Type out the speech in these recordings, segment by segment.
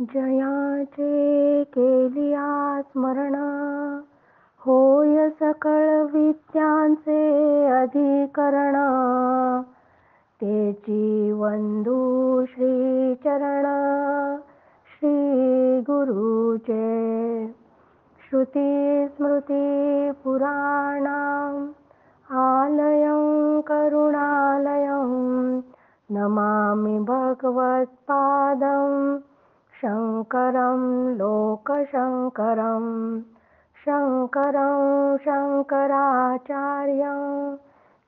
जयाचे केलिया स्मरण, होय सकळ विद्यांचे अधिकरण. तेची वंदू श्री चरण, श्री गुरुचे. श्रुती स्मृती पुराणाम आलयं करुणालयं, नमामि भगवत्पादं शंकरं लोकशंकरं. शंकरं शंकराचार्यं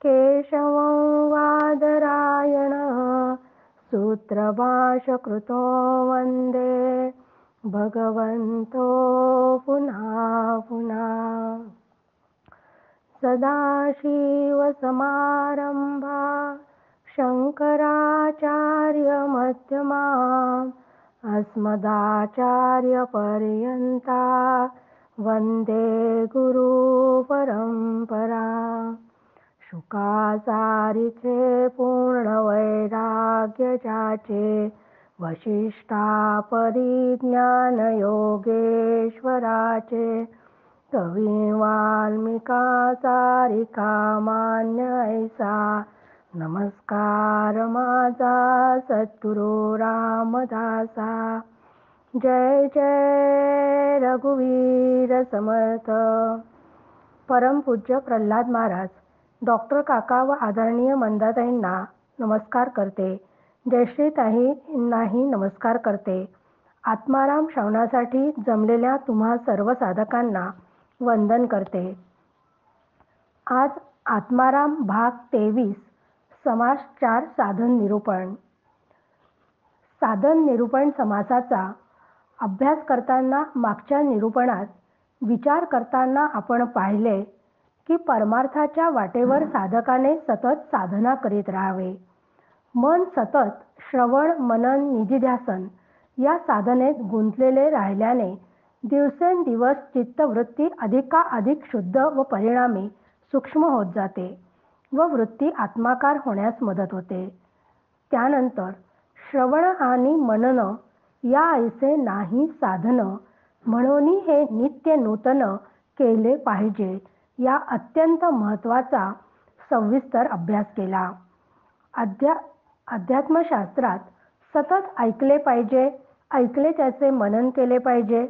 केशवं वादरायणं, सूत्रभाष्यकृतो वन्दे भगवन्तो पुनः पुनः. सदाशिवसमारंभा शंकराचार्यमध्यमाम्, अस्मदाचार्यपर्यन्ता वन्दे गुरुपरम्परा. शुकासारिखे पूर्णवैराग्य जाचे, वसिष्ठा परिज्ञान योगेश्वराचे. कवी वाल्मिका सारिखा मान्य ऐसा, नमस्कार माझा सद्गुरु रामदासा. जय जय रघुवीर समर्थ. परमपूज्य प्रल्हाद महाराज, डॉक्टर काका व आदरणीय मंदाताईंना नमस्कार करते. जयश्रीताईंनाही नमस्कार करते. आत्माराम श्रवणासाठी जमलेल्या तुम्हा सर्व साधकांना वंदन करते. आज आत्माराम भाग 23, समास 4, साधन निरूपण. साधन निरूपण समासाचा अभ्यास करताना मागच्या निरूपणात विचार करताना आपण पाहिले की परमार्थाच्या वाटेवर साधकाने सतत साधना करीत राहावे. मन सतत श्रवण मनन निधिध्यासन या साधनेत गुंतलेले राहिल्याने दिवसेंदिवस चित्तवृत्ती अधिकाधिक शुद्ध व परिणामी सूक्ष्म होत जाते व वृत्ती आत्माकार होण्यास मदत होते. त्यानंतर श्रवण आणि मनन या ऐसे नाही साधन, म्हणून हे नित्य नूतन केले पाहिजे या अत्यंत महत्त्वाचा सविस्तर अभ्यास केला. अध्यात्मशास्त्रात सतत ऐकले पाहिजे, ऐकले त्याचे मनन केले पाहिजे,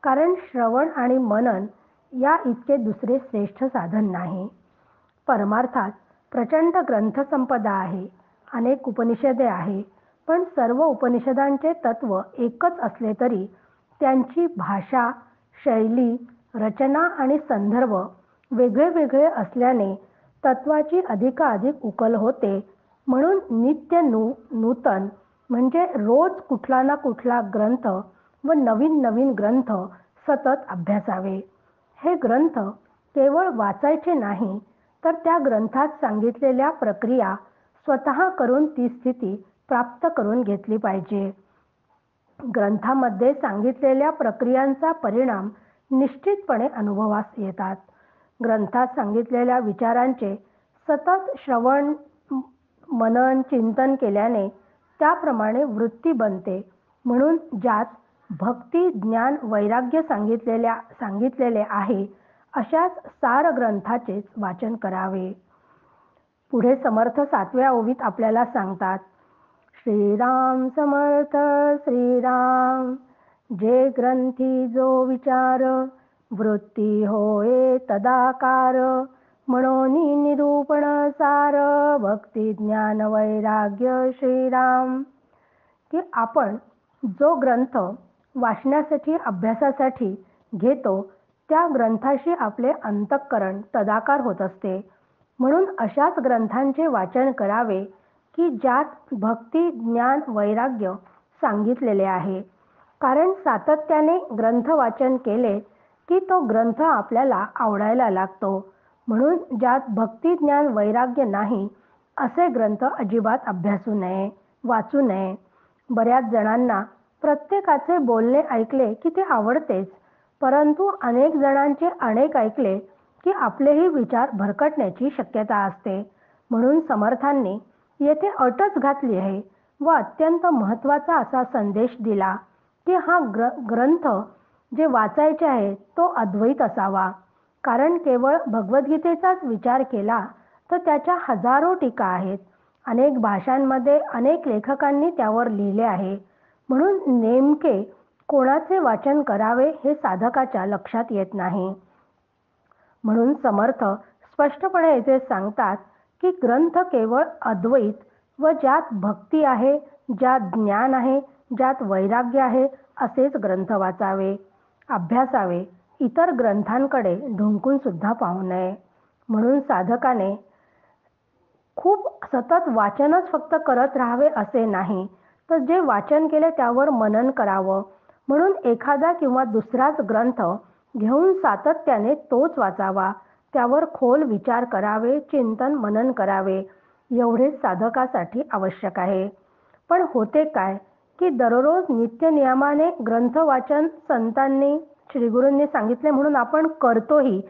कारण श्रवण आणि मनन या इतके दुसरे श्रेष्ठ साधन नाही. परमार्थात प्रचंड ग्रंथसंपदा आहे, अनेक उपनिषदे आहे, पण सर्व उपनिषदांचे तत्व एकच असले तरी त्यांची भाषा, शैली, रचना आणि संदर्भ वेगळे वेगळे असल्याने तत्वाची अधिकाधिक उकल होते. म्हणून नित्य नूतन म्हणजे रोज कुठला ना कुठला ग्रंथ व नवीन नवीन ग्रंथ सतत अभ्यासावे. हे ग्रंथ केवळ वाचायचे नाही, तर त्या ग्रंथात सांगितलेल्या प्रक्रिया स्वतः करून ती स्थिती प्राप्त करून घेतली पाहिजे. ग्रंथामध्ये सांगितलेल्या प्रक्रियांचा परिणाम निश्चितपणे अनुभवास येतात. ग्रंथात सांगितलेल्या विचारांचे सतत श्रवण मनन चिंतन केल्याने त्याप्रमाणे वृत्ती बनते. म्हणून ज्यात भक्ती ज्ञान वैराग्य सांगितलेले आहे अशाच सार ग्रंथाचेच वाचन करावे. पुढे समर्थ 7व्या ओवीत आपल्याला सांगतात, श्रीराम समर्थ श्रीराम, जे ग्रंथी जो विचार, वृत्ती होय तदाकार, म्हणोनी निरूपण सार, भक्ती ज्ञान वैराग्य श्रीराम. की आपण जो ग्रंथ वाचण्यासाठी अभ्यासासाठी घेतो त्या ग्रंथाशी आपले अंतःकरण तदाकार होत असते. म्हणून अशाच ग्रंथांचे वाचन करावे की ज्यात भक्ती ज्ञान वैराग्य सांगितलेले आहे. कारण सातत्याने ग्रंथ वाचन केले की तो ग्रंथ आपल्याला आवडायला लागतो. म्हणून ज्यात भक्ती ज्ञान वैराग्य नाही असे ग्रंथ अजिबात अभ्यासू नये, वाचू नये. बऱ्याच जणांना प्रत्येकाचे बोलणे ऐकले की ते आवडतेच, परंतु अनेक जणांचे अनेक ऐकले की आपलेही विचार भरकटण्याची शक्यता असते. म्हणून समर्थांनी येथे अटच घातली आहे व अत्यंत महत्त्वाचा असा संदेश दिला की हा ग्रंथ जे वाचायचे आहे तो अद्वैत असावा. कारण केवळ भगवद्गीतेचाच विचार केला तर त्याच्या हजारो टीका आहेत. अनेक भाषांमध्ये अनेक लेखकांनी त्यावर लिहिले आहे. म्हणून नेमके कोणाचे वाचन करावे हे साधकाच्या लक्षात येत नाही. म्हणून समर्थ स्पष्टपणे येथे सांगतात की ग्रंथ केवळ अद्वैत व ज्यात भक्ती आहे, ज्यात ज्ञान आहे, ज्यात वैराग्य आहे असेच ग्रंथ वाचावे, अभ्यासावे. इतर ग्रंथांकडे ढुंकून सुद्धा पाहू नये. म्हणून साधकाने खूप सतत वाचनच फक्त करत राहावे असे नाही, तर जे वाचन केले त्यावर मनन करावं. म्हणून एखादा किंवा दुसराच ग्रंथ घेऊन सातत्याने तोच वाचावा, त्यावर खोल विचार करावे, चिंतन मनन करावे. एवढेच साधकासाठी आवश्यक आहे. पण होते काय की दररोज नित्यनियमाने ग्रंथ वाचन संतांनी श्रीगुरूंनी सांगितले म्हणून आपण करतोही.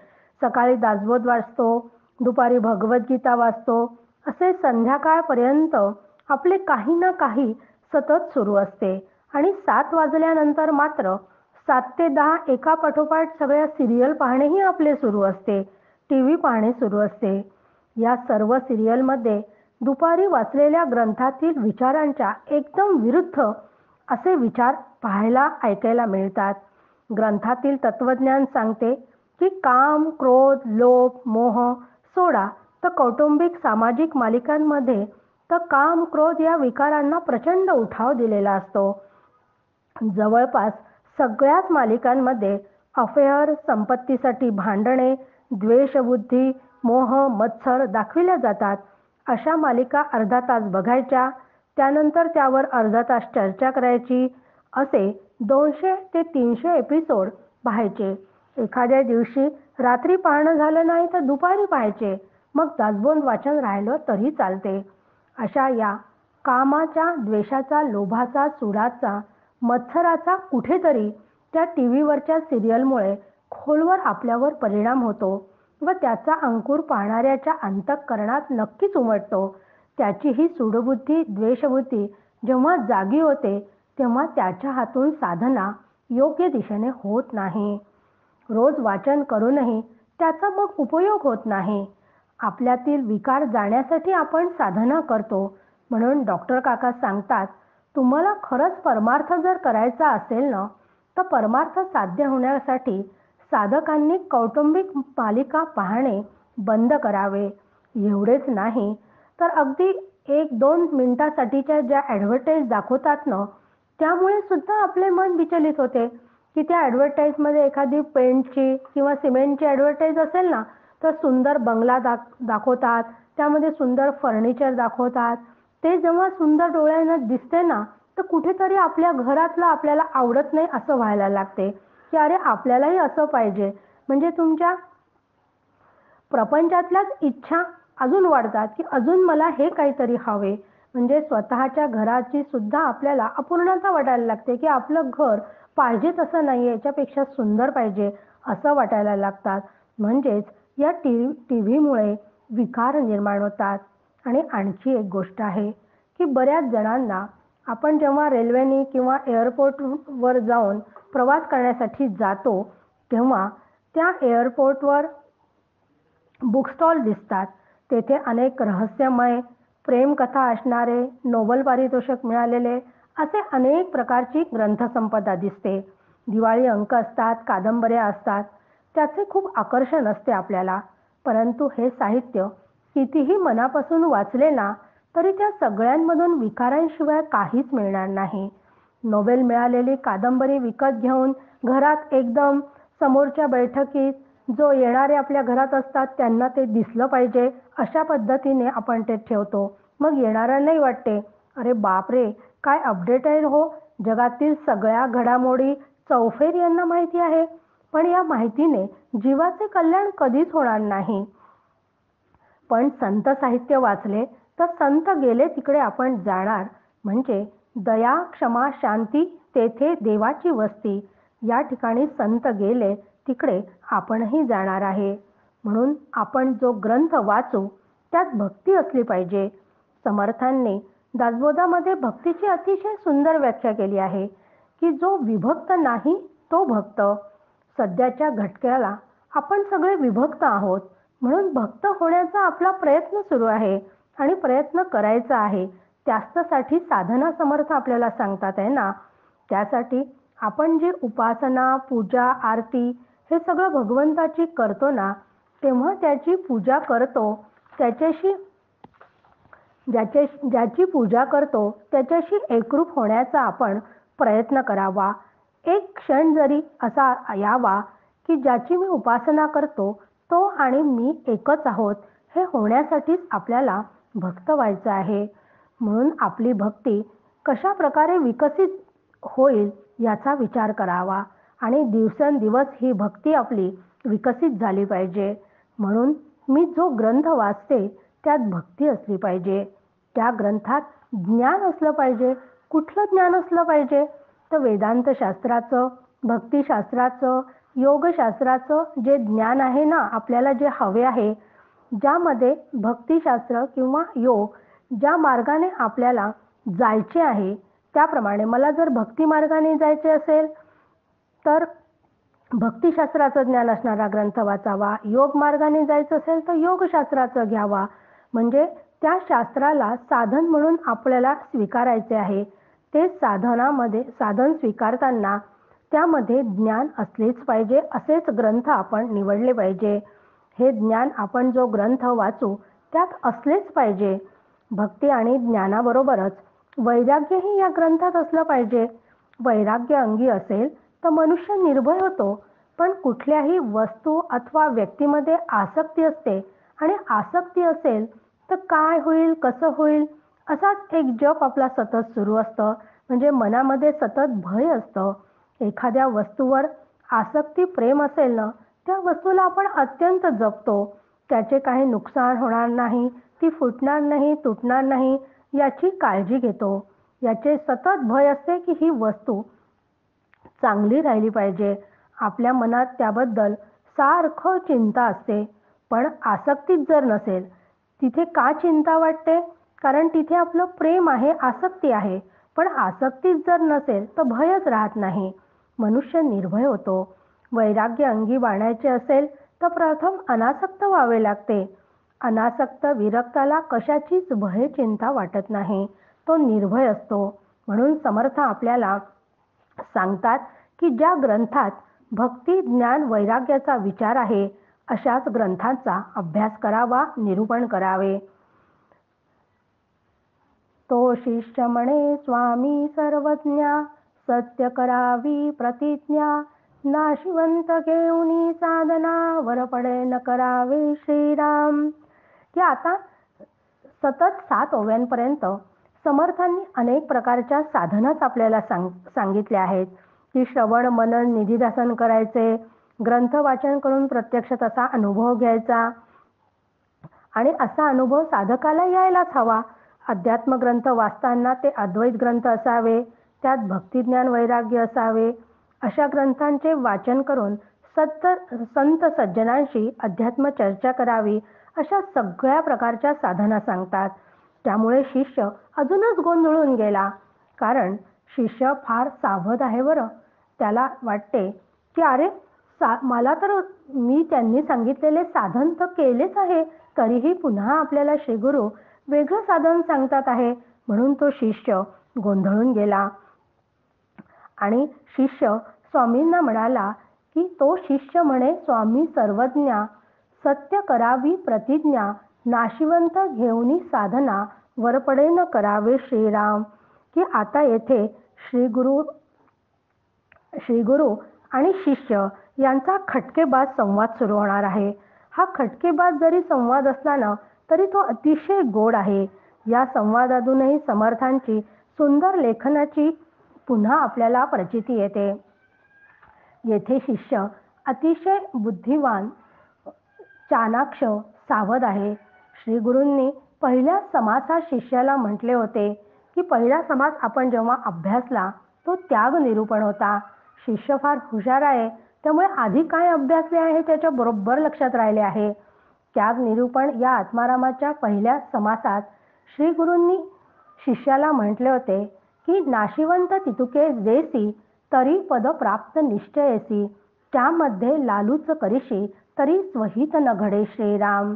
सकाळी दासबोध वाचतो, दुपारी भगवद्गीता वाचतो, असे संध्याकाळपर्यंत आपले काही ना काही सतत सुरू असते. आणि 7 वाजल्यानंतर मात्र 7 ते 10 एका पाठोपाठ सगळ्या सिरियल पाहणेही आपले सुरू असते, टीव्ही पाहणे सुरू असते. या सर्व सिरियलमध्ये दुपारी वाचलेल्या ग्रंथातील विचारांच्या एकदम विरुद्ध असे विचार पाहायला ऐकायला मिळतात. ग्रंथातील तत्वज्ञान सांगते की काम, क्रोध, लोभ, मोह सोडा, तर कौटुंबिक सामाजिक मालिकांमध्ये तर काम, क्रोध या विकारांना प्रचंड उठाव दिलेला असतो. जवळपास सगळ्याच मालिकांमध्ये अफेअर, संपत्तीसाठी भांडणे, द्वेषबुद्धी, मोह, मत्सर दाखविल्या जातात. अशा मालिका अर्धा तास बघायच्या, त्यानंतर त्यावर अर्धा तास चर्चा करायची. असे 200 ते 300 एपिसोड पाहायचे. एखाद्या दिवशी रात्री पाहणं झालं नाही तर दुपारी पाहायचे. मग दासबोध वाचन राहिलं तरी चालते. अशा या कामाच्या, द्वेषाचा, लोभाचा, सुडाचा, मत्सराचा कुठेतरी त्या टीव्हीवरच्या सिरियलमुळे खोलवर आपल्यावर परिणाम होतो व त्याचा अंकुर पाहणाऱ्याच्या अंतःकरणात नक्कीच उमटतो. त्याची ही सूडबुद्धी, द्वेषबुद्धी जेव्हा जागी होते तेव्हा त्याच्या हातून साधना योग्य दिशेने होत नाही. रोज वाचन करूनही त्याचा मग उपयोग होत नाही. आपल्यातील विकार जाण्यासाठी आपण साधना करतो. म्हणून डॉक्टर काका सांगतात, तुम्हाला खरंच परमार्थ जर करायचा असेल ना, तर परमार्थ साध्य होण्यासाठी साधकांनी कौटुंबिक मालिका पाहणे बंद करावे. एवढेच नाही तर अगदी 1-2 मिनिटासाठीच्या ज्या ॲडव्हर्टाईज दाखवतात ना, त्यामुळे सुद्धा आपले मन विचलित होते की त्या ॲडव्हर्टाईजमध्ये एखादी पेंटची किंवा सिमेंटची ॲडव्हर्टाईज असेल ना, तर सुंदर बंगला दाखवतात, त्यामध्ये सुंदर फर्निचर दाखवतात. ते जेव्हा सुंदर डोळ्यांना दिसते ना, तर कुठेतरी आपल्या घरातलं आपल्याला आवडत नाही असं व्हायला लागते की अरे आपल्यालाही असं पाहिजे. म्हणजे तुमच्या प्रपंचातल्याच इच्छा अजून वाढतात की अजून मला हे काहीतरी हवे. म्हणजे स्वतःच्या घराची सुद्धा आपल्याला अपूर्णता वाटायला लागते की आपलं घर पाहिजे तसं नाही, याच्यापेक्षा सुंदर पाहिजे असं वाटायला लागतात. म्हणजेच या टीव्हीमुळे विकार निर्माण होतात. आणि आणखी एक गोष्ट आहे की बऱ्याच जणांना आपण जेव्हा रेल्वेने किंवा एअरपोर्टवर जाऊन प्रवास करण्यासाठी जातो तेव्हा त्या एअरपोर्टवर बुक स्टॉल दिसतात. तेथे अनेक रहस्यमय, प्रेमकथा असणारे, नोबेल पारितोषिक मिळालेले असे अनेक प्रकारची ग्रंथसंपदा दिसते. दिवाळी अंक असतात, कादंबऱ्या असतात. त्याचे खूप आकर्षण असते आपल्याला. परंतु हे साहित्य कितीही मनापासून वाचले ना, तरी त्या सगळ्यांमधून विकारांशिवाय काहीच मिळणार नाही. नोबेल मिळालेली कादंबरी विकत घेऊन घरात एकदम समोरच्या बैठकीत जो येणारे आपल्या घरात असतात त्यांना ते दिसलं पाहिजे अशा पद्धतीने आपण ते ठेवतो. मग येणाऱ्यांनाही वाटते, अरे बापरे, काय अपडेट आहे हो, जगातील सगळ्या घडामोडी चौफेर यांना माहिती आहे. पण या माहितीने जीवाचे कल्याण कधीच होणार नाही. पण संत साहित्य वाचले तर संत गेले तिकडे आपण जाणार. म्हणजे दया, क्षमा, शांती तेथे देवाची वस्ती. या ठिकाणी संत गेले तिकडे आपणही जाणार आहे. म्हणून आपण जो ग्रंथ वाचू त्यात भक्ती असली पाहिजे. समर्थांनी दासबोधामध्ये भक्तीची अतिशय सुंदर व्याख्या केली आहे की जो विभक्त नाही तो भक्त. सध्याच्या घटक्याला आपण सगळे विभक्त आहोत, म्हणून भक्त होण्याचा आपला प्रयत्न सुरू आहे आणि प्रयत्न करायचा आहे. त्यासाठी साधना समर्थ आपल्याला सांगतात आहे ना. त्यासाठी आपण जी उपासना, पूजा, आरती हे सगळं भगवंताची करतो ना, तेव्हा त्याची पूजा करतो, त्याच्याशी ज्याची पूजा करतो त्याच्याशी एकरूप होण्याचा आपण प्रयत्न करावा. एक क्षण जरी असा यावा की ज्याची मी उपासना करतो तो आणि मी एकच आहोत, हे होण्यासाठीच आपल्याला भक्त व्हायचं आहे. म्हणून आपली भक्ती कशा प्रकारे विकसित होईल याचा विचार करावा आणि दिवसेंदिवस ही भक्ती आपली विकसित झाली पाहिजे. म्हणून मी जो ग्रंथ वाचते त्यात भक्ती असली पाहिजे. त्या ग्रंथात ज्ञान असलं पाहिजे. कुठलं ज्ञान असलं पाहिजे? तर वेदांत शास्त्राचं, भक्तिशास्त्राचं, योगशास्त्राचं जे ज्ञान आहे ना, आपल्याला जे हवे आहे, ज्यामध्ये भक्तिशास्त्र किंवा योग ज्या मार्गाने आपल्याला जायचे आहे, त्याप्रमाणे मला जर भक्ती मार्गाने जायचे असेल तर भक्तिशास्त्राचं ज्ञान असणारा ग्रंथ वाचावा. योग मार्गाने जायचं असेल तर योगशास्त्राचं घ्यावा. म्हणजे त्या शास्त्राला साधन म्हणून आपल्याला स्वीकारायचे आहे. ते साधन स्वीकारताना त्यामध्ये ज्ञान असलेच पाहिजे. असेच ग्रंथ आपण निवडले पाहिजे. हे ज्ञान आपण जो ग्रंथ वाचू त्यात असलेच पाहिजे. भक्ती आणि ज्ञानाबरोबरच वैराग्यही या ग्रंथात असलं पाहिजे. वैराग्य अंगी असेल तर मनुष्य निर्भय होतो. पण कुठल्याही वस्तू अथवा व्यक्तीमध्ये आसक्ती असते आणि आसक्ती असेल तर काय होईल, कसं होईल, असाच एक जप आपला सतत सुरू असतं. म्हणजे मनामध्ये सतत भय असतं. एखाद्या वस्तूवर आसक्ती, प्रेम असेल ना, त्या वस्तूला आपण अत्यंत जपतो. त्याचे काही नुकसान होणार नाही, ती फुटणार नाही, तुटणार नाही याची काळजी घेतो. याचे सतत भय असते की ही वस्तू चांगली राहिली पाहिजे. आपल्या मनात त्याबद्दल सारखं चिंता असते. पण आसक्तीच जर नसेल, तिथे का चिंता वाटते? कारण तिथे आपलं प्रेम आहे, आसक्ती आहे. पण आसक्तीच जर नसेल तर भयच राहत नाही. मनुष्य निर्भय होतो. वैराग्य अंगी बाळगायचे असेल तर प्रथम अनासक्त व्हावे लागते. अनासक्त विरक्ताला कशाचीच भय चिंता वाटत नाही. तो निर्भय असतो. म्हणून समर्थ आपल्याला सांगतात की ज्या ग्रंथात भक्ती, ज्ञान, वैराग्याचा विचार आहे अशाच ग्रंथांचा अभ्यास करावा, निरूपण करावे. तो शिष्य म्हणे स्वामी सर्वज्ञा, सत्य करावी प्रतिज्ञा, नाशिवंत घेऊनी साधना, वर पडे न करावे श्रीराम. की आता सतत 7 ओव्यांपर्यंत समर्थांनी अनेक प्रकारच्या साधनाच आपल्याला सांगितल्या आहेत. की श्रवण, मनन, निधिध्यासन करायचे, ग्रंथ वाचन करून प्रत्यक्ष तसा अनुभव घ्यायचा आणि असा अनुभव साधकाला यायलाच हवा. अध्यात्म ग्रंथ वाचताना ते अद्वैत ग्रंथ असावे, त्यात भक्तिज्ञान वैराग्य असावे. अशा ग्रंथांचे वाचन करून संत सज्जनांशी अध्यात्म चर्चा करावी. अशा सगळ्या प्रकारच्या साधना सांगतात. त्यामुळे शिष्य अजूनच गोंधळून गेला. कारण शिष्य फार सावध आहे बरं. त्याला वाटते की अरे, मला तर मी त्यांनी सांगितलेले साधन तर केलेच आहे, तरीही पुन्हा आपल्याला श्रीगुरु वेगळं साधन सांगतात आहे. म्हणून तो शिष्य गोंधळून गेला. आणि शिष्य स्वामींना म्हणाला की तो शिष्य म्हणे स्वामी सर्वज्ञा, सत्य करावी प्रतिज्ञा, नाशिवंत घेऊनी साधना, वरपडे न करावे श्रीराम. की आता येथे श्रीगुरु आणि शिष्य यांचा खटकेबाज संवाद सुरू होणार आहे. हा खटकेबाज जरी संवाद असला ना, तरी तो अतिशय गोड आहे. या संवादातूनही समर्थांची सुंदर लेखनाची पुन्हा आपल्याला प्रचिती येते. येथे शिष्य अतिशय बुद्धिवान, चाणाक्ष, सावध आहे. श्रीगुरूंनी पहिल्या समासात शिष्याला म्हटले होते की पहिला समास आपण जेव्हा अभ्यासला तो त्याग निरूपण होता. शिष्य फार हुशार आहे, त्यामुळे आधी काय अभ्यासले आहे त्याच्या बरोबर लक्षात राहिले आहे. त्याग निरूपण या आत्मारामाच्या पहिल्या समासात श्रीगुरूंनी शिष्याला म्हटले होते की नाशिवंत तितुके जेसी, तरी पद प्राप्त निश्चयसी, त्यामध्ये लालूच करीशी तरी स्वहित न घडे श्रीराम.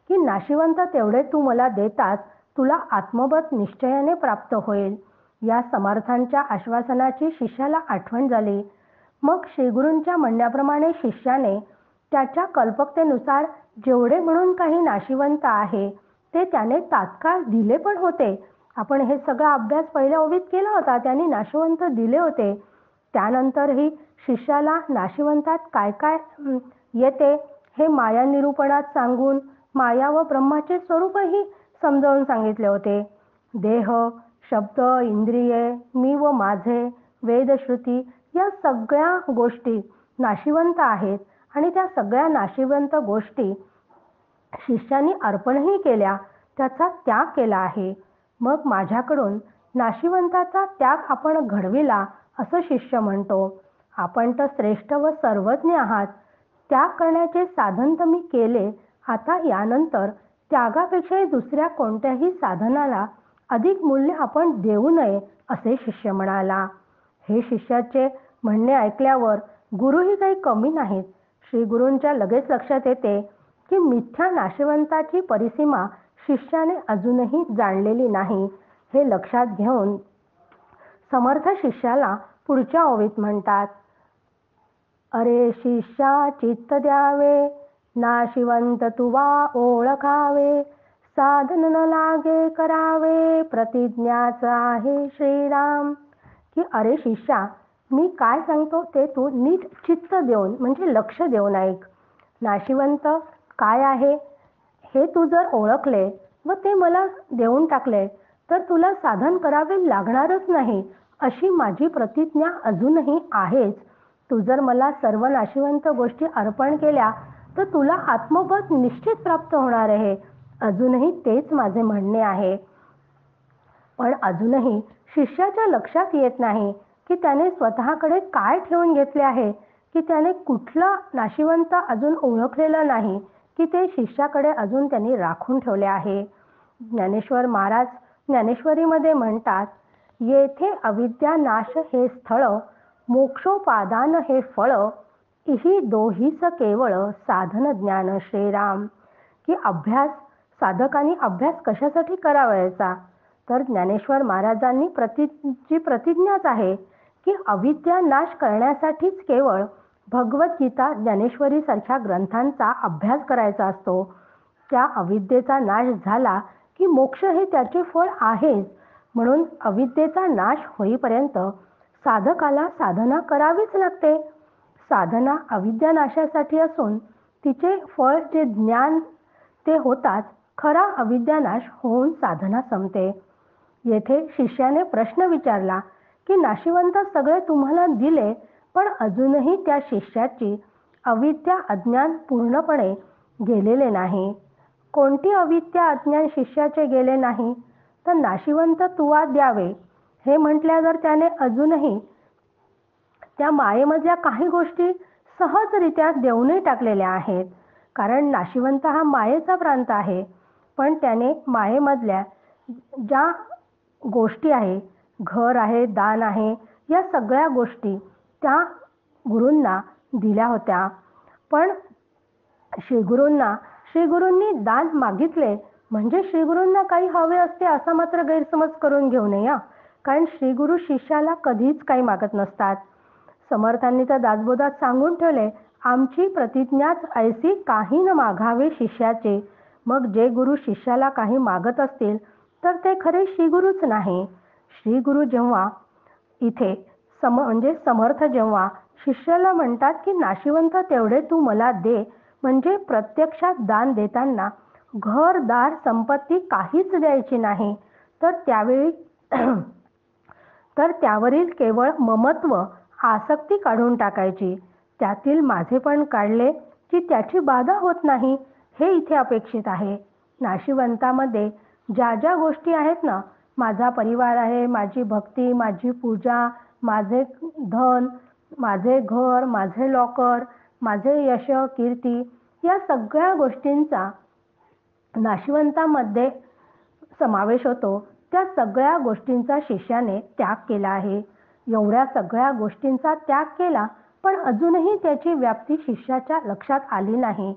की नाशिवंत तेवढे तू मला देताच तुला आत्मबत निश्चयाने प्राप्त होईल. या समर्थांच्या आश्वासनाची शिष्याला आठवण झाली. मग श्रीगुरूंच्या म्हणण्याप्रमाणे शिष्याने त्याच्या कल्पकतेनुसार जेवढे म्हणून काही नाशिवंत आहे ते त्याने तात्काळ दिले पण होते. आपण हे सगळा अभ्यास पहिल्या ओवीत केला होता. त्यांनी नाशिवंत दिले होते. त्यानंतरही शिष्याला नाशिवंतात काय काय येते हे माया निरूपणात सांगून माया व ब्रह्माचे स्वरूपही समजावून सांगितले होते. देह, शब्द, इंद्रिये, मी व माझे, वेदश्रुती या सगळ्या गोष्टी नाशिवंत आहेत आणि त्या सगळ्या नाशिवंत गोष्टी शिष्यांनी अर्पणही केल्या, त्याचा त्याग केला आहे. मग माझ्याकडून नाशिवंताचा त्याग आपण घडविला असं शिष्य म्हणतो. आपण तर श्रेष्ठ व सर्वज्ञ आहात. त्याग करण्याचे साधन तर मी केले. आता यानंतर त्यागापेक्षाही दुसऱ्या कोणत्याही साधनाला अधिक मूल्य आपण देऊ नये असे शिष्य म्हणाला. हे शिष्याचे म्हणणे ऐकल्यावर गुरुही काही कमी नाहीत. श्री गुरूंच्या लगेच लक्षात येते की मिथ्या नाशिवंताची परिसीमा शिष्याने अजूनही जाणलेली नाही. हे लक्षात घेऊन समर्थ शिष्याला पुढच्या ओवीत म्हणतात, अरे शिष्या चित्त द्यावे, नाशिवंत तुवा ओळखावे, साधन न लागे करावे, प्रतिज्ञाच आहे श्रीराम. की अरे शिष्या, मी काय सांगतो ते तू नीट चित्त देऊन म्हणजे लक्ष देऊन ऐक. नाशिवंत काय आहे हे तू जर ओळखले व ते मला देऊन टाकले तर तुला साधन करावे लागणारच नाही अशी माझी प्रतिज्ञा अजूनही आहेच. तू जर मला सर्व नाशिवंत गोष्टी अर्पण केल्या तर तुला आत्मबोध निश्चित प्राप्त होणार आहे. अजूनही तेच माझे म्हणणे आहे. पण अजूनही शिष्याच्या लक्षात येत नाही की त्याने स्वतःकडे काय ठेवून घेतले आहे, की त्याने कुठला नाशिवंत अजून ओळखलेला नाही की ते शिष्याकडे अजून त्यांनी राखून ठेवले आहे. ज्ञानेश्वर महाराज ज्ञानेश्वरीमध्ये म्हणतात, येथे अविद्या नाश हे स्थळ, मोक्षोपादान हे फळ, इही दोहीच केवळ साधन ज्ञान श्रीराम. की अभ्यास साधकांनी अभ्यास कशासाठी करावयाचा, तर ज्ञानेश्वर महाराजांनी प्रतिज्ञाच आहे की अविद्या नाश करण्यासाठीच केवळ भगवद्गीता ज्ञानेश्वरी सारख्या ग्रंथांचा अभ्यास करायचा असतो. त्या अविद्येचा नाश झाला की मोक्ष हे त्याचे फळ आहेच. म्हणून अविद्येचा नाश होईपर्यंत साधकाला साधना करावीच लागते. साधना अविद्या नाशासाठी असून तिचे फळ जे ज्ञान ते होताच खरा अविद्यानाश होऊन साधना संपते. येथे शिष्याने प्रश्न विचारला की नाशिवंत सगळे तुम्हाला दिले पण अजूनही त्या शिष्याची अविद्या अज्ञान पूर्णपणे गेलेले नाही. कोणती अविद्या अज्ञान शिष्याचे गेले नाही, तर नाशिवंत तुवा द्यावे हे म्हटल्यावर त्याने अजूनही त्या मायेमधल्या काही गोष्टी सहजरित्या देऊनही टाकलेल्या आहेत. कारण नाशिवंत हा मायेचा प्रांत आहे. पण त्याने मायेमधल्या ज्या गोष्टी आहे, घर आहे, दान आहे, या सगळ्या गोष्टी त्या गुरूंना दिल्या होत्या. पण श्रीगुरूंनी दान मागितले म्हणजे श्रीगुरूंना काही हवे असते असा मात्र गैरसमज करून घेऊ नये. कारण श्रीगुरू शिष्याला कधीच काही मागत नसतात. समर्थांनी तर दासबोधात सांगून ठेवले, आमची प्रतिज्ञाच ऐसी काही न मागावे शिष्याचे. मग जे गुरु शिष्याला काही मागत असतील तर ते खरे श्रीगुरूच नाही. श्रीगुरू जेव्हा इथे म्हणजे समर्थ जेव्हा शिष्याला म्हणतात की नाशिवंत तेवढे तू मला दे, म्हणजे प्रत्यक्षात दान देताना घर दार संपत्ती काहीच द्यायची नाही, तर त्यावरील केवळ ममत्व आसक्ती काढून टाकायची. त्यातील माझेपण काढले की त्याची बाधा होत नाही हे इथे अपेक्षित आहे. नाशिवंतामध्ये ज्या ज्या गोष्टी आहेत ना, माझा परिवार आहे, माझी भक्ती, माझी पूजा, माझे धन, माझे घर, माझे लॉकर, माझे यश कीर्ती, या सगळ्या गोष्टींचा नाशिवंतामध्ये समावेश होतो. त्या सगळ्या गोष्टींचा शिष्याने त्याग केला आहे. एवढ्या सगळ्या गोष्टींचा त्याग केला, पण अजूनही त्याची व्याप्ती शिष्याच्या लक्षात आली नाही.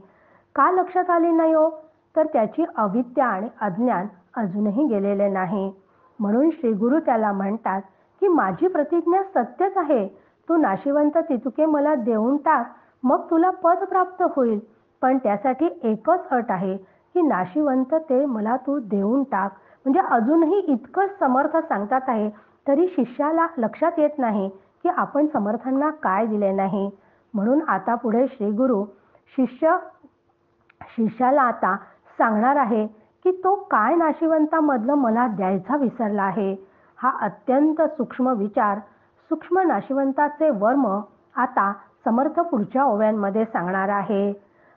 का लक्षात आली नाही हो? तर त्याची अविद्या आणि अज्ञान अजूनही गेलेले नाही. म्हणून श्रीगुरु त्याला म्हणतात की माझी प्रतिज्ञा सत्यच आहे. तू नाशिवंत तितुके मला देऊन टाक, मग तुला पद प्राप्त होईल. पण त्यासाठी एकच अट आहे की नाशिवंत ते मला तू देऊन टाक. म्हणजे अजूनही इतकं समर्थ सांगतात आहे, तरी शिष्याला लक्षात येत नाही की आपण समर्थांना काय दिले नाही. म्हणून आता पुढे श्रीगुरु शिष्याला आता सांगणार आहे की तो काय नाशिवंतामधलं मला द्यायचा विसरला आहे. हा अत्यंत सूक्ष्म विचार, सूक्ष्म नाशिवंताचे वर्म आता समर्थ पुढच्या ओव्यांमध्ये सांगणार आहे.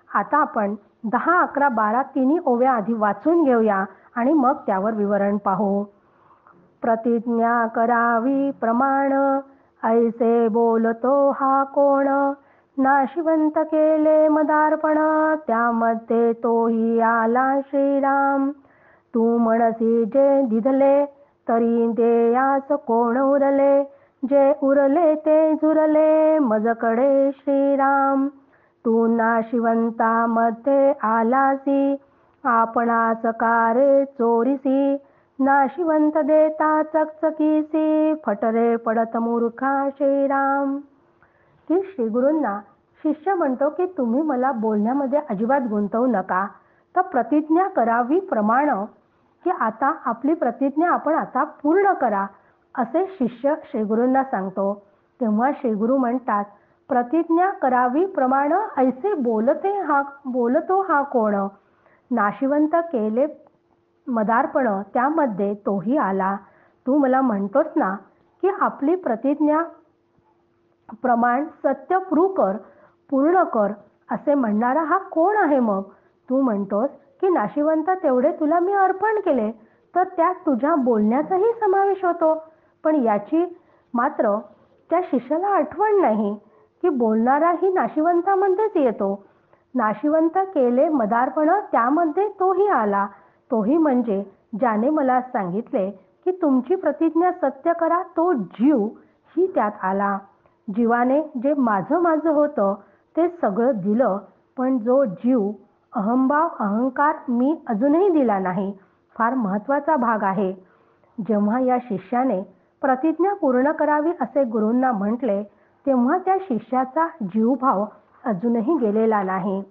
आता आपण 10, 11, 12 तिन्ही ओव्या आधी वाचून घेऊया आणि मग त्यावर विवरण पाहू. प्रतिज्ञा करावी प्रमाण, ऐसे बोलतो हा कोण. नाशिवंत केले मदार्पण, त्यामध्ये तोही आला श्रीराम. तू म्हणसी जे दिधले, तरी देयास कोण उरले. जे उरले ते झुरले, मजकडे श्रीराम. तू नाशिवंतामध्ये आलासी, आपणास कारे चोरीसी. नाशिवंत देता चकचकीसी, फटरे पडत मूर्खा श्रीराम. की श्रीगुरूंना शिष्य म्हणतो की तुम्ही मला बोलण्यामध्ये अजिबात गुंतवू नका, तर प्रतिज्ञा करावी प्रमाण, की आता आपली प्रतिज्ञा आपण आता पूर्ण करा, असे शिष्य श्रीगुरूंना सांगतो. तेव्हा श्रीगुरू म्हणतात प्रतिज्ञा करावी प्रमाण, ऐसे बोलतो हा कोण. नाशिवंत केले मदार्पण, त्यामध्ये तोही आला. तू मला म्हणतोस ना की आपली प्रतिज्ञा प्रमाण सत्य पूर्ण कर, असे म्हणणारा हा कोण आहे. मग तू म्हणतोस की नाशिवंत तेवढे तुला मी अर्पण केले, तर त्यात तुझ्या बोलण्याचाही समावेश होतो. पण याची मात्र त्या शिष्याला आठवण नाही की बोलणाराही नाशिवंतामध्येच येतो. नाशिवंत केले मदार्पण, त्यामध्ये तोही आला. तोही म्हणजे ज्याने मला सांगितले की तुमची प्रतिज्ञा सत्य करा, तो जीव ही त्यात आला. जीवाने जे माझं होतं ते सगळं दिलं, पण जो जीव अहंभाव अहंकार मी अजूनही दिला नाही. फार महत्त्वाचा भाग आहे. जेव्हा या शिष्याने प्रतिज्ञा पूर्ण करावी असे गुरूंना म्हटले, तेव्हा त्या शिष्याचा जीवभाव अजूनही गेलेला नाही.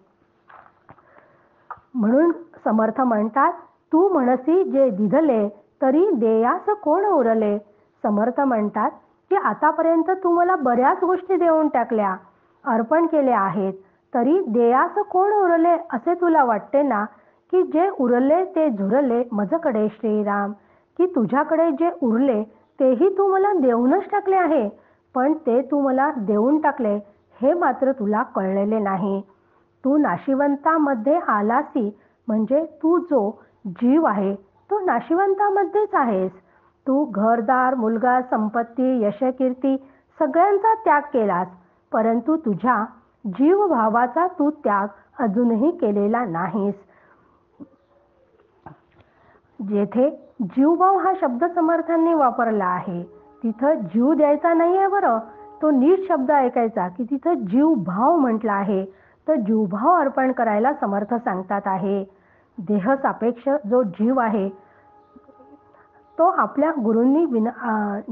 म्हणून समर्थ म्हणतात तू म्हणसी जे दिधले, तरी देयास कोण उरले. समर्थ म्हणतात की आतापर्यंत तू मला बऱ्याच गोष्टी देऊन टाकल्या, अर्पण केले आहेत, तरी देयास कोण उरले असे तुला वाटते ना. की जे उरले ते झुरले, मजकडे श्रीराम. की तुझ्याकडे जे उरले तेही तू मला देऊनच टाकले आहे, पण ते तू मला देऊन टाकले हे मात्र तुला कळलेले नाही. तू नाशिवंतामध्ये आलासी, म्हणजे तू जो जीव आहे तो नाशिवंतामध्येच आहेस. तू घरदार, मुलगा, संपत्ती, यशकीर्ती सगळ्यांचा त्याग केलास, परंतु तुझ्या जीवभावाचा तू त्याग अजूनही केलेला नाहीस. जेथे जीवभाव हा शब्द समर्थांनी वापरला आहे, तिथं जीव द्यायचा नाही आहे बरं, तो नीट शब्द ऐकायचा की तिथं जीवभाव म्हटला आहे. तर जीवभाव अर्पण करायला समर्थ सांगतात आहे. देह सापेक्ष जो जीव आहे तो आपल्या गुरूंनी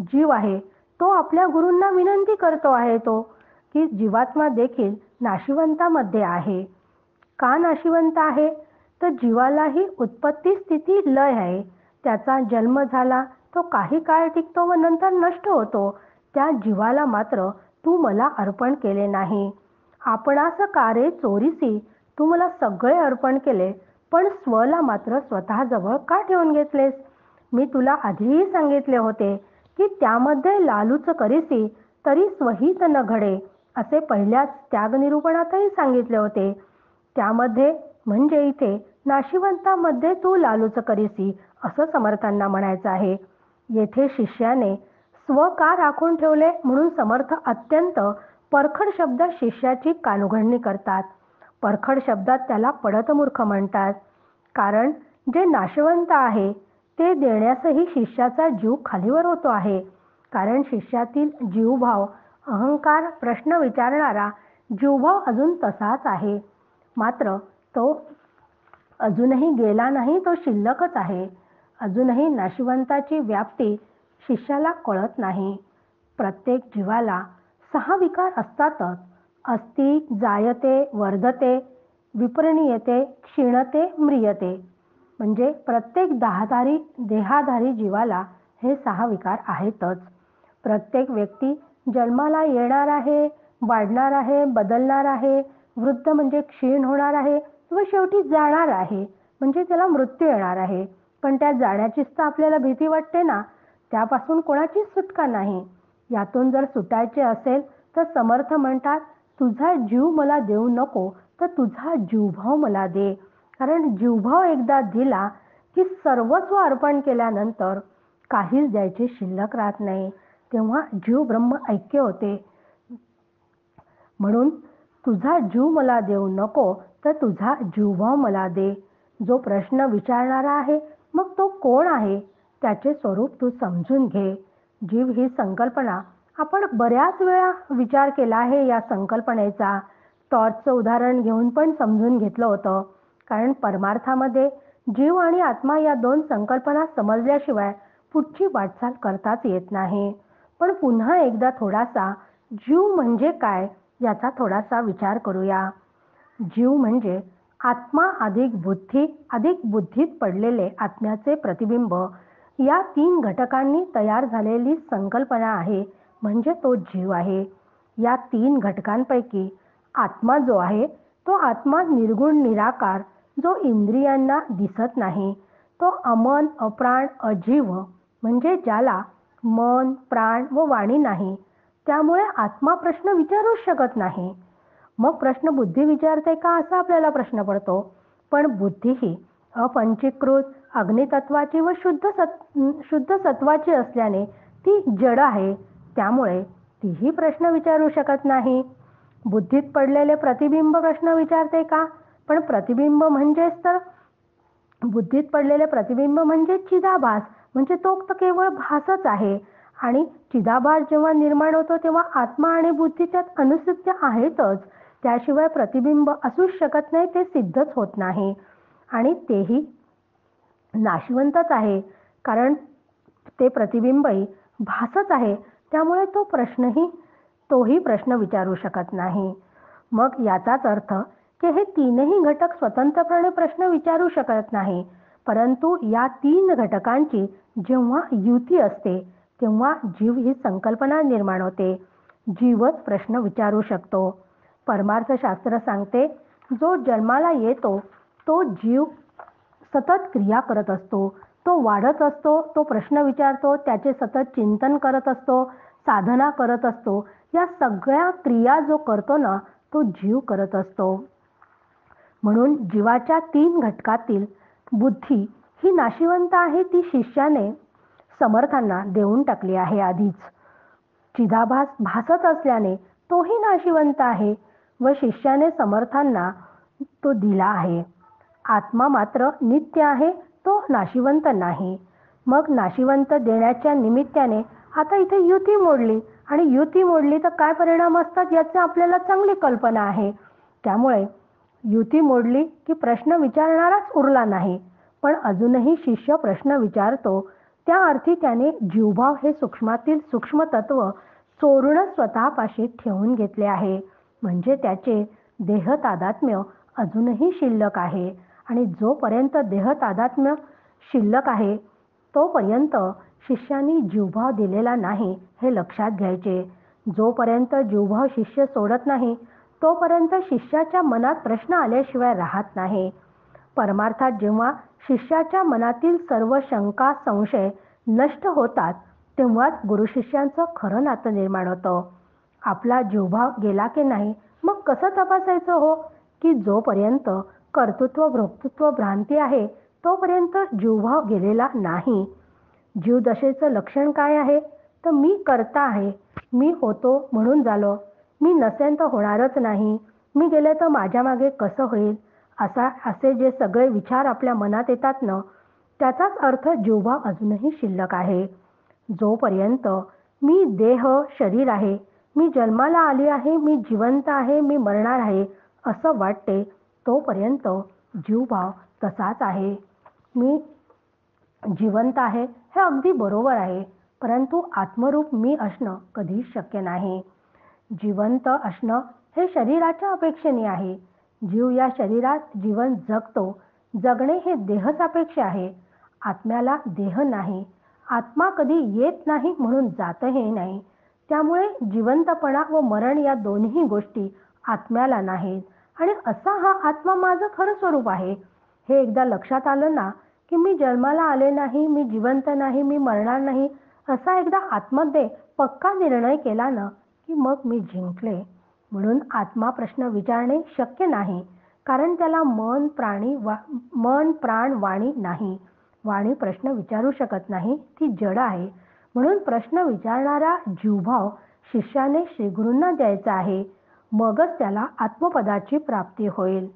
जीव आहे तो आपल्या गुरूंना विनंती करतो आहे तो की जीवात्मा देखील नाशिवंतामध्ये आहे. का नाशिवंत आहे? तर जीवालाही उत्पत्ती स्थिती लय आहे. त्याचा जन्म झाला, तो काही काळ टिकतो व नंतर नष्ट होतो. त्या जीवाला मात्र तू मला अर्पण केले नाही. आपणास कारे चोरीसी, तू मला सगळे अर्पण केले, पण स्वला मात्र स्वतःजवळ का ठेवून घेतलेस. मी तुला आधीही सांगितले होते की त्यामध्ये लालूच करीसी, तरी स्वहित न घडे, असे पहिल्याच त्यागनिरूपणातही सांगितले होते. त्यामध्ये म्हणजे इथे नाशिवंतामध्ये तू लालूच करीसी असं समर्थांना म्हणायचं आहे. येथे शिष्याने स्व का राखून ठेवले म्हणून समर्थ अत्यंत परखड शब्दात शिष्याची कानउघडणी करतात. परखड शब्दात त्याला पडत मूर्ख म्हणतात. कारण जे नाशवंत आहे ते देण्यासही शिष्याचा जीव खालीवर होतो आहे. कारण शिष्यातील जीवभाव, अहंकार, प्रश्न विचारणारा जीवभाव अजून तसाच आहे. मात्र तो अजूनही गेला नाही, तो शिल्लकच आहे. अजूनही नाशिवंताची व्याप्ती शिष्याला कळत नाही. प्रत्येक जीवाला 6 विकार असतातच. अस्ति, जायते, वर्धते, विपरिणीयते, क्षीणते, म्रियते. म्हणजे प्रत्येक देहाधारी जीवाला हे 6 विकार आहेतच. प्रत्येक व्यक्ती जन्माला येणार आहे, वाढणार आहे, बदलणार आहे, वृद्ध म्हणजे क्षीण होणार आहे व शेवटी जाणार आहे, म्हणजे त्याला मृत्यू येणार आहे. पण त्या जाण्याचीच तर आपल्याला भीती वाटते ना. त्यापासून कोणाचीच सुटका नाही. यातून जर सुटायचे असेल तर समर्थ म्हणतात, तुझा जीव मला देऊ नको, तर तुझा जीवभाव मला दे. कारण जीवभाव एकदा दिला की सर्वस्व अर्पण केल्यानंतर काहीच द्यायचे शिल्लक राहत नाही. तेव्हा जीव ब्रह्म ऐक्य होते. म्हणून तुझा जीव मला देऊ नको, तर तुझा जीवभाव मला दे. जो प्रश्न विचारणारा आहे, मग तो कोण आहे, त्याचे स्वरूप तू समजून घे. जीव ही संकल्पना आपण बऱ्याच वेळा विचार केला आहे. या संकल्पनेचा टॉर्चचं उदाहरण घेऊन पण समजून घेतलं होतं. कारण परमार्थामध्ये जीव आणि आत्मा या 2 संकल्पना समजल्याशिवाय पुढची वाटचाल करताच येत नाही. पण पुन्हा एकदा थोडासा जीव म्हणजे काय याचा थोडासा विचार करूया. जीव म्हणजे आत्मा अधिक बुद्धी अधिक बुद्धीत पडलेले आत्म्याचे प्रतिबिंब, या 3 घटकांनी तयार झालेली संकल्पना आहे, म्हणजे तो जीव आहे. या 3 घटकांपैकी आत्मा जो आहे, तो आत्मा निर्गुण निराकार, जो इंद्रियांना दिसत नाही. तो अमन, अप्राण, अजीव, म्हणजे ज्याला मन, प्राण व वाणी नाही. त्यामुळे आत्मा प्रश्न विचारूच शकत नाही. मग प्रश्न बुद्धी विचारते का, असा आपल्याला प्रश्न पडतो. पण बुद्धी ही अपंचीकृत, अग्नितत्वाची व शुद्ध सत्वाची असल्याने ती जड आहे. त्यामुळे तीही प्रश्न विचारू शकत नाही. बुद्धीत पडलेले प्रतिबिंब प्रश्न विचारते का, पण प्रतिबिंब म्हणजेच तर बुद्धीत पडलेले प्रतिबिंब म्हणजे चिदाभास, म्हणजे तो तर केवळ भासच आहे. आणि चिदाभास जेव्हा निर्माण होतो तेव्हा आत्मा आणि बुद्धी त्यात अनुसिद्ध आहेतच. त्याशिवाय प्रतिबिंब असूच शकत नाही, ते सिद्धच होत नाही. आणि तेही नाशवंतच आहे. कारण ते प्रतिबिंबही भासच आहे. त्यामुळे तोही प्रश्न विचारू शकत नाही. मग याचाच अर्थ की हे 3ही घटक स्वतंत्रपणे प्रश्न विचारू शकत नाही. परंतु या 3 घटकांची जेव्हा युती असते तेव्हा जीव ही संकल्पना निर्माण होते. जीवच प्रश्न विचारू शकतो. परमार्थशास्त्र सांगते, जो जन्माला येतो तो जीव सतत क्रिया करत असतो. तो वाढत असतो, तो प्रश्न विचारतो, त्याचे सतत चिंतन करत असतो, साधना करत असतो. या सगळ्या क्रिया जो करतो ना, तो जीव करत असतो. म्हणून जीवाच्या 3 घटकातील बुद्धी ही नाशिवंत आहे. ती शिष्याने समर्थांना देऊन टाकली आहे आधीच. चिदाभास भासत असल्याने तोही नाशिवंत आहे व शिष्याने समर्थांना तो दिला आहे. आत्मा मात्र नित्य आहे, तो नाशिवंत नाही. मग नाशिवंत देण्याच्या निमित्ताने आता इथे युती मोडली, आणि युती मोडली तर काय परिणाम असतात याची आपल्याला चांगली कल्पना आहे. त्यामुळे युती मोडली की प्रश्न विचारणाराच उरला नाही. पण अजूनही शिष्य प्रश्न विचारतो. त्या अर्थी त्याने जीवभाव हे सूक्ष्मातील सूक्ष्म तत्व चोरून स्वतःपाशी ठेवून घेतले आहे. म्हणजे त्याचे देहतादात्म्य अजूनही शिल्लक आहे. आणि जोपर्यंत देहतादात्म्य शिल्लक आहे तोपर्यंत शिष्याने जीवभाव दिलेला नाही, हे लक्षात घ्यायचे. जोपर्यंत जीवभाव शिष्य सोडत नाही तोपर्यंत शिष्याच्या मनात प्रश्न आल्याशिवाय राहत नाही. परमार्थात जेव्हा शिष्याच्या मनातील सर्व शंका संशय नष्ट होतात तेव्हाच गुरुशिष्यांचं खरं नातं निर्माण होतं. आपला जीवभाव गेला की नाही, मग कसं तपासायचं हो, की जोपर्यंत कर्तृत्व भोक्तृत्व भ्रांती आहे तोपर्यंत जीवभाव गेलेला नाही. जीवदशेचं लक्षण काय आहे, तर मी करता आहे, मी होतो म्हणून झालो, मी नसेन तर होणारच नाही, मी गेले तर माझ्या मागे कसं होईल, असे जे सगळे विचार आपल्या मनात येतात ना, त्याचाच अर्थ जीवभाव अजूनही शिल्लक आहे. जोपर्यंत मी देह, शरीर आहे. मी जन्माला आली आहे, मी जिवंत आहे, मी मरणार आहे, असं वाटते तोपर्यंत जीवभाव तसाच आहे. मी जिवंत आहे हे अगदी बरोबर आहे, परंतु आत्मरूप मी असणं कधीच शक्य नाही. जिवंत असणं हे शरीराच्या अपेक्षेने आहे. जीव या शरीरात जीवन जगतो. जगणे हे देहसापेक्ष आहे. आत्म्याला देह नाही. आत्मा कधी येत नाही म्हणून जातही नाही. त्यामुळे जिवंतपणा व मरण या दोन्ही गोष्टी आत्म्याला नाहीत आणि असा हा आत्मा माझं खरं स्वरूप आहे. हे एकदा लक्षात आलं ना, की मी जन्माला आले नाही, मी जिवंत नाही, मी मरणार नाही, असा एकदा आतमध्ये पक्का निर्णय केला ना, की मग मी जिंकले. म्हणून आत्मा प्रश्न विचारणे शक्य नाही. कारण त्याला मन, प्राण, वाणी नाही. वाणी प्रश्न विचारू शकत नाही, ती जड आहे. म्हणून प्रश्न विचारणारा जीवभाव शिष्याने श्रीगुरूंना द्यायचा आहे. मगच त्याला आत्मपदाची प्राप्ती होईल.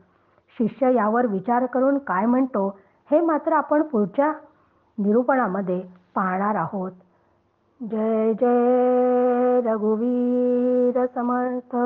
शिष्य यावर विचार करून काय म्हणतो हे मात्र आपण पुढच्या निरूपणामध्ये पाहणार आहोत. जय जय रघुवीर समर्थ.